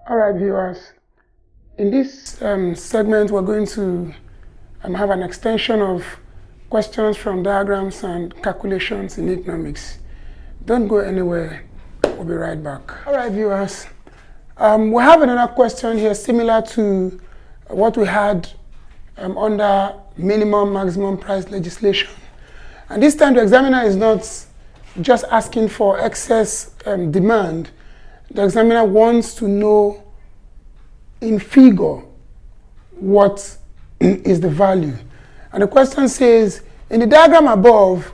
All right, viewers. In this segment, we're going to have an extension of questions from diagrams and calculations in economics. Don't go anywhere. We'll be right back. All right, viewers. We have another question here similar to what we had under minimum maximum price legislation. And this time the examiner is not just asking for excess demand. The examiner wants to know in figure what is the value. And the question says, in the diagram above,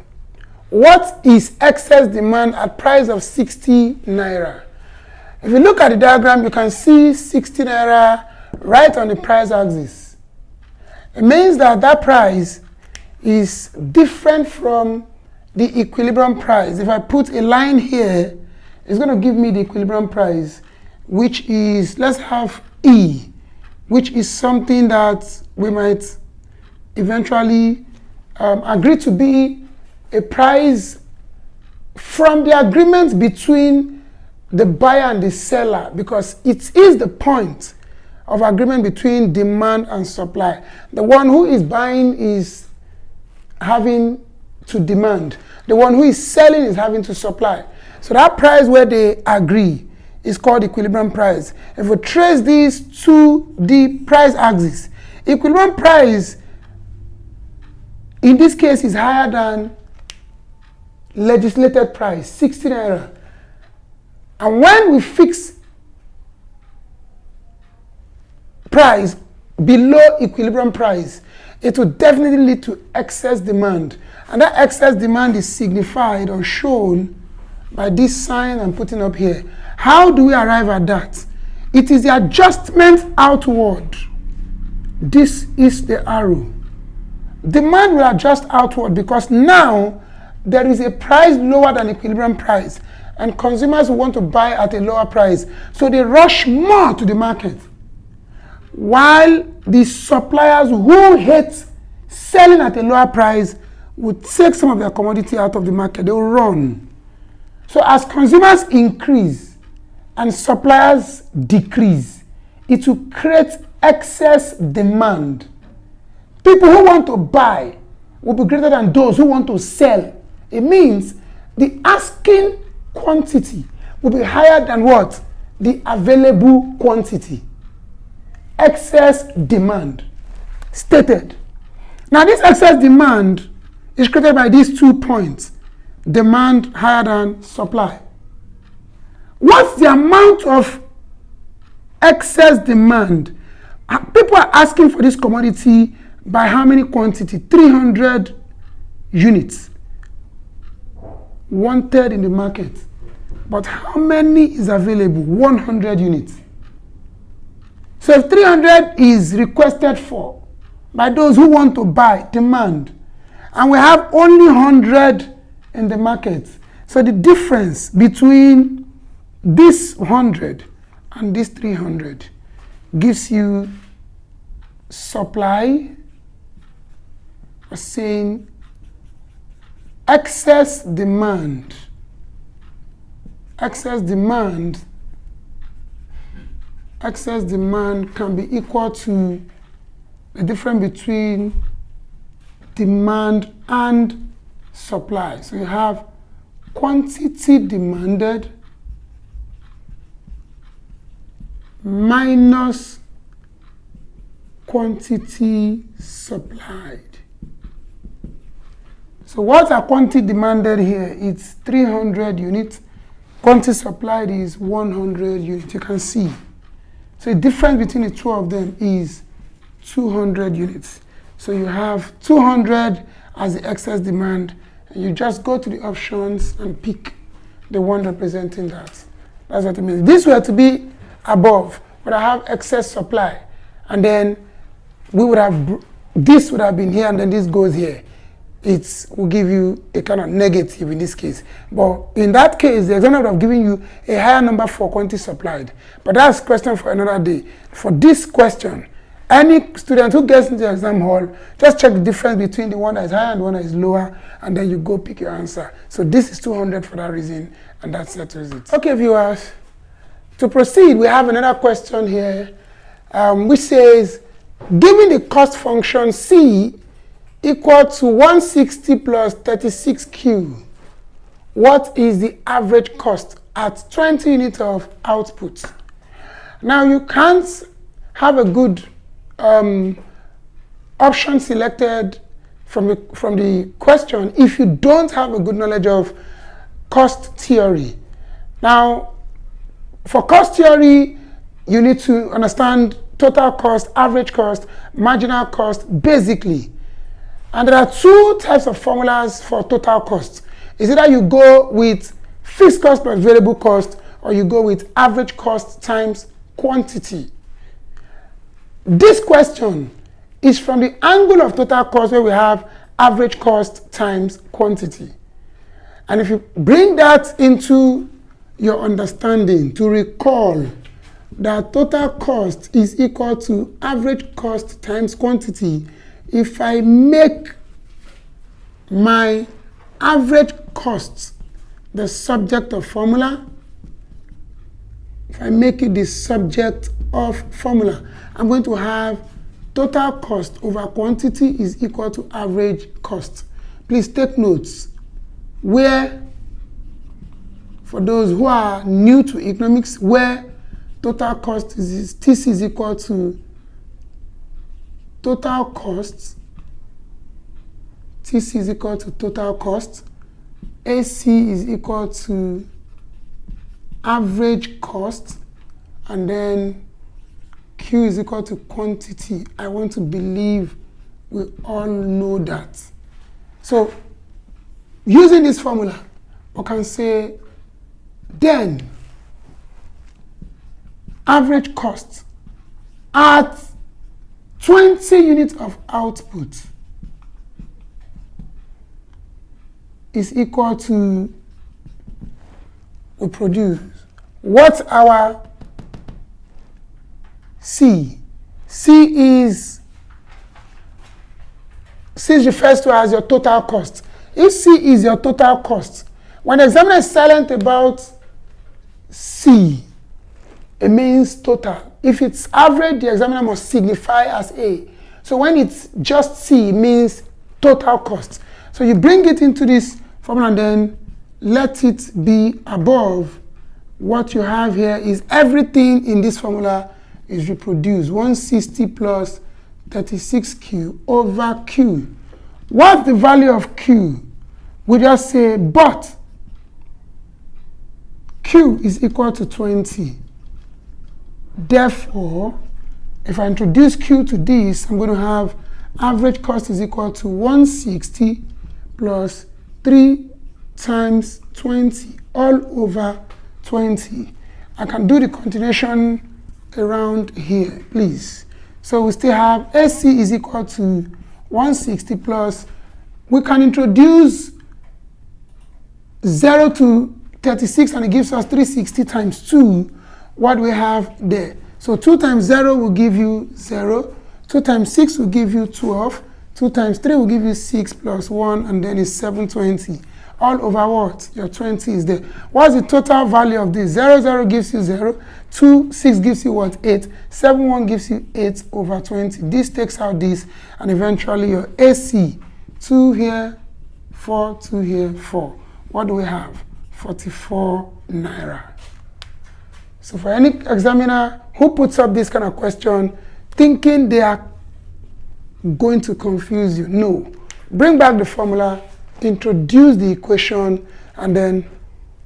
what is excess demand at price of 60 naira? If you look at the diagram, you can see 60 naira right on the price axis. It means that that price is different from the equilibrium price. If I put a line here, it's going to give me the equilibrium price, which is, let's have E, which is something that we might eventually agree to be a price from the agreement between the buyer and the seller, because it is the point of agreement between demand and supply. The one who is buying is having to demand. The one who is selling is having to supply. So that price where they agree is called equilibrium price. If we trace these to the price axis, equilibrium price in this case is higher than legislated price, 60 naira. And when we fix price below equilibrium price, it will definitely lead to excess demand. And that excess demand is signified or shown by this sign I'm putting up here. How do we arrive at that? It is the adjustment outward. This is the arrow. Demand will adjust outward because now there is a price lower than equilibrium price, and consumers want to buy at a lower price. So they rush more to the market. While the suppliers who hate selling at a lower price would take some of their commodity out of the market, they will run. So as consumers increase and suppliers decrease, it will create excess demand. People who want to buy will be greater than those who want to sell. It means the asking quantity will be higher than what? The available quantity. Excess demand stated. Now this excess demand is created by these 2 points. Demand higher than supply. What's the amount of excess demand? People are asking for this commodity by how many quantity? 300 units wanted in the market. But how many is available? 100 units. So if 300 is requested for by those who want to buy, demand, and we have only 100 in the market, so the difference between this 100 and this 300 gives you supply, or saying excess demand. Excess demand can be equal to the difference between demand and supply. So you have quantity demanded minus quantity supplied. So what's our quantity demanded here? It's 300 units. Quantity supplied is 100 units. You can see. So the difference between the two of them is 200 units. So you have 200 as the excess demand, and you just go to the options and pick the one representing that. That's what it means. This were to be above, but I have excess supply, and then we would have, this would have been here, and then this goes here. It will give you a kind of negative in this case. But in that case, the examiner would have given you a higher number for quantity supplied. But that's a question for another day. For this question, any student who gets into the exam hall, just check the difference between the one that is higher and the one that is lower, and then you go pick your answer. So this is 200 for that reason, and that settles it. Okay, viewers, To proceed, we have another question here, which says, given the cost function C equal to 160 plus 36Q, what is the average cost at 20 units of output? Now, you can't have a good option selected from the question if you don't have a good knowledge of cost theory. Now, for cost theory, you need to understand total cost, average cost, marginal cost, basically. And there are two types of formulas for total cost. It's either you go with fixed cost plus variable cost, or you go with average cost times quantity. This question is from the angle of total cost, where we have average cost times quantity. And if you bring that into your understanding, to recall that total cost is equal to average cost times quantity, if I make my average cost the subject of formula, if I make it the subject of formula, I'm going to have total cost over quantity is equal to average cost. Please take notes where, for those who are new to economics, where total cost is TC is equal to total cost, TC is equal to total cost, AC is equal to average cost, and then Q is equal to quantity. I want to believe we all know that. So, using this formula, we can say, then, average cost at 20 units of output is equal to, we produce, what's our C? C refers to as your total cost. If C is your total cost, when the examiner is silent about C, it means total. If it's average, the examiner must signify as A. So when it's just C, it means total cost. So you bring it into this formula and then let it be above. What you have here is everything in this formula is reproduced. 160 plus 36Q over Q. What's the value of Q? We just say, but Q is equal to 20. Therefore, if I introduce Q to this, I'm going to have average cost is equal to 160 plus 3 times 20 all over 20. I can do the continuation around here, please. So we still have AC is equal to 160 plus, we can introduce 0 to 36 and it gives us 360 times 2, what we have there. So 2 times 0 will give you 0, 2 times 6 will give you 12, 2 times 3 will give you 6 plus 1, and then it's 720. All over what? Your 20 is there. What's the total value of this? 0, 0 gives you 0, 2, 6 gives you what? 8, 7, 1 gives you 8 over 20. This takes out this, and eventually your AC, 2 here, 4, 2 here, 4. What do we have? 44 naira. So for any examiner who puts up this kind of question, thinking they are going to confuse you, no. Bring back the formula, introduce the equation, and then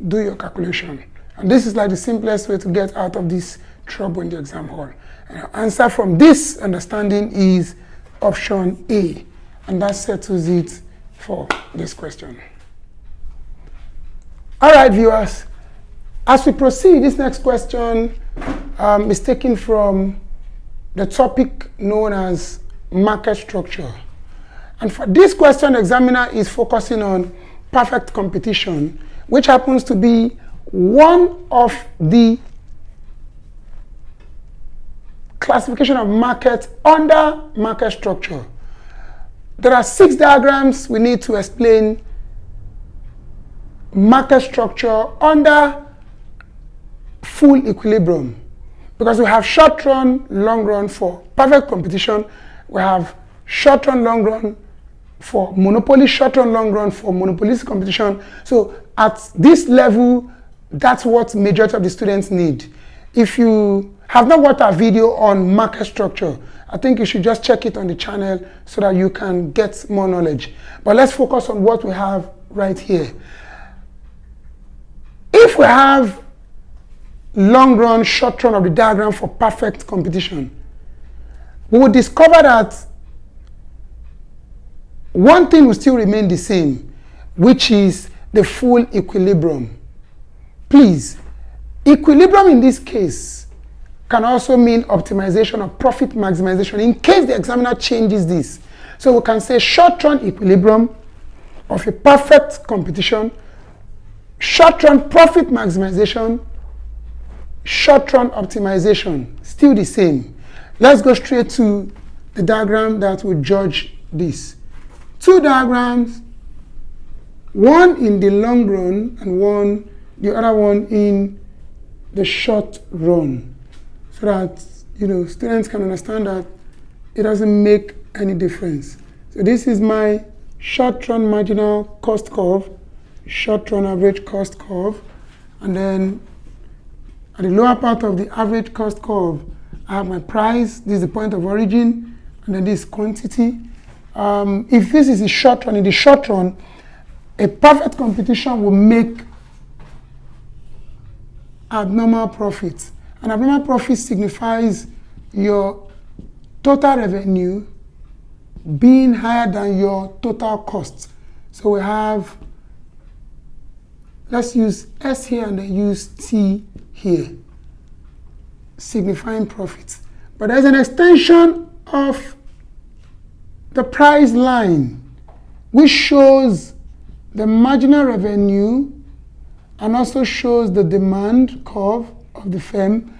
do your calculation. And this is like the simplest way to get out of this trouble in the exam hall. And the answer from this understanding is option A. And that settles it for this question. All right, viewers. As we proceed, this next question is taken from the topic known as market structure. And for this question, the examiner is focusing on perfect competition, which happens to be one of the classification of market under market structure. There are 6 diagrams we need to explain market structure under full equilibrium, because we have short run, long run for perfect competition. We have short run, long run for monopoly, short run, long run for monopolistic competition. So at this level, that's what majority of the students need. If you have not watched our video on market structure, I think you should just check it on the channel so that you can get more knowledge. But let's focus on what we have right here. If we have long run, short run of the diagram for perfect competition, we will discover that one thing will still remain the same, which is the full equilibrium. Please, equilibrium in this case can also mean optimization or profit maximization in case the examiner changes this. So we can say short run equilibrium of a perfect competition, short run profit maximization, short run optimization, still the same. Let's go straight to the diagram that will judge this. Two diagrams, one in the long run and the other one in the short run, so that students can understand that it doesn't make any difference. So this is my short run marginal cost curve, short run average cost curve, and then at the lower part of the average cost curve, I have my price. This is the point of origin, and then this quantity. If this is a short run, in the short run, a perfect competition will make abnormal profits. An abnormal profit signifies your total revenue being higher than your total cost. So we have, let's use S here and then use T here, signifying profits. But there's an extension of the price line which shows the marginal revenue and also shows the demand curve of the firm.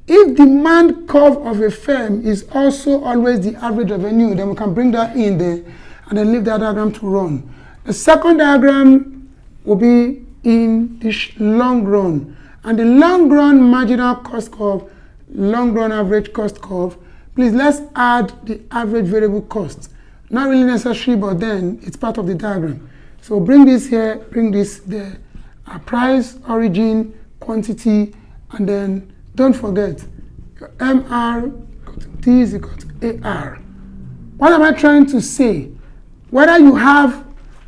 If demand curve of a firm is also always the average revenue, then we can bring that in there and then leave that diagram to run. The second diagram will be in the long run. And the long run marginal cost curve, long run average cost curve, please let's add the average variable cost. Not really necessary, but then it's part of the diagram. So bring this here, bring this there. Our price, origin, quantity, and then don't forget your MR T is equal to AR. What am I trying to say? Whether you have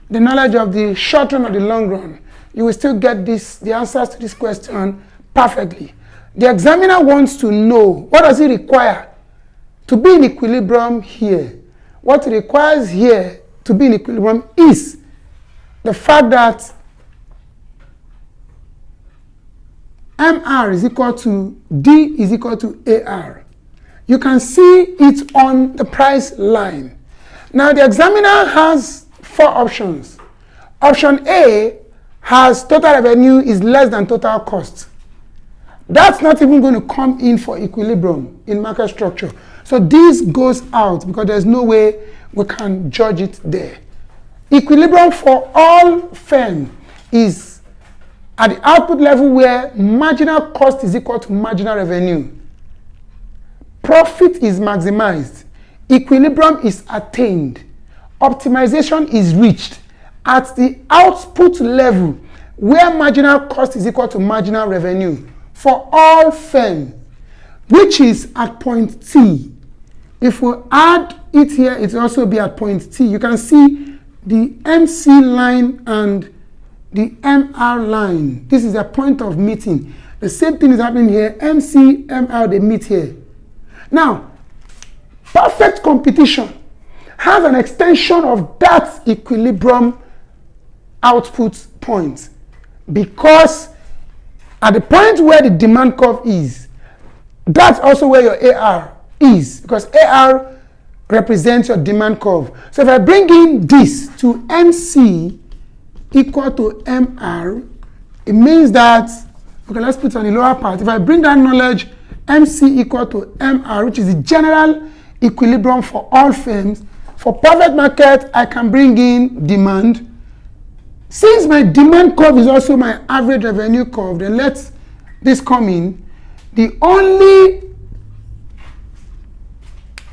the knowledge of the short run or the long run, you will still get the answers to this question perfectly. The examiner wants to know, what does it require to be in equilibrium here? What it requires here to be in equilibrium is the fact that MR is equal to D is equal to AR. You can see it on the price line. Now the examiner has four options. Option A has total revenue is less than total cost. That's not even going to come in for equilibrium in market structure. So this goes out because there's no way we can judge it there. Equilibrium for all firms is at the output level where marginal cost is equal to marginal revenue. Profit is maximized. Equilibrium is attained. Optimization is reached at the output level where marginal cost is equal to marginal revenue for all firms, which is at point T. If we add it here, it will also be at point T. You can see the MC line and the MR line. This is a point of meeting. The same thing is happening here. MC, MR, they meet here. Now, perfect competition has an extension of that equilibrium output point, because at the point where the demand curve is, that's also where your AR is, because AR represents your demand curve. So if I bring in this to MC equal to MR, it means that, okay, let's put it on the lower part. If I bring that knowledge, MC equal to MR, which is the general equilibrium for all firms, for perfect market, I can bring in demand. Since my demand curve is also my average revenue curve, then let's this coming, the only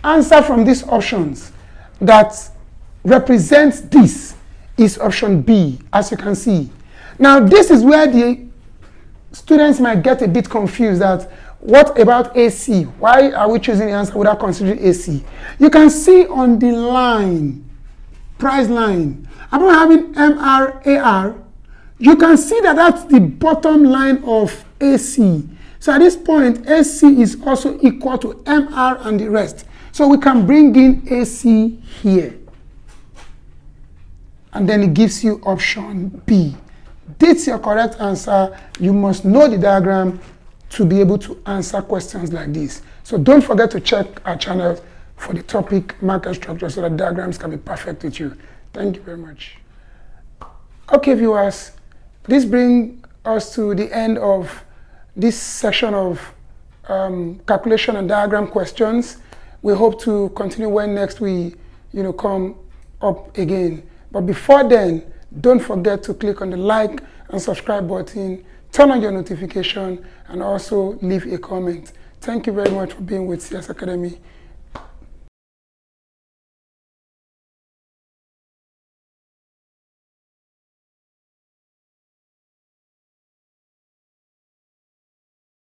answer from these options that represents this is option B, as you can see. Now, this is where the students might get a bit confused that what about AC? Why are we choosing the answer without considering AC? You can see on the line, price line, I'm not having MRAR. You can see that that's the bottom line of AC. So at this point, AC is also equal to MR and the rest. So we can bring in AC here. And then it gives you option B. That's your correct answer. You must know the diagram to be able to answer questions like this. So don't forget to check our channel for the topic market structure so that diagrams can be perfect with you. Thank you very much. Okay, viewers, this brings us to the end of this session of calculation and diagram questions. We hope to continue when next we come up again. But before then, don't forget to click on the like and subscribe button, turn on your notification, and also leave a comment. Thank you very much for being with CS Academy.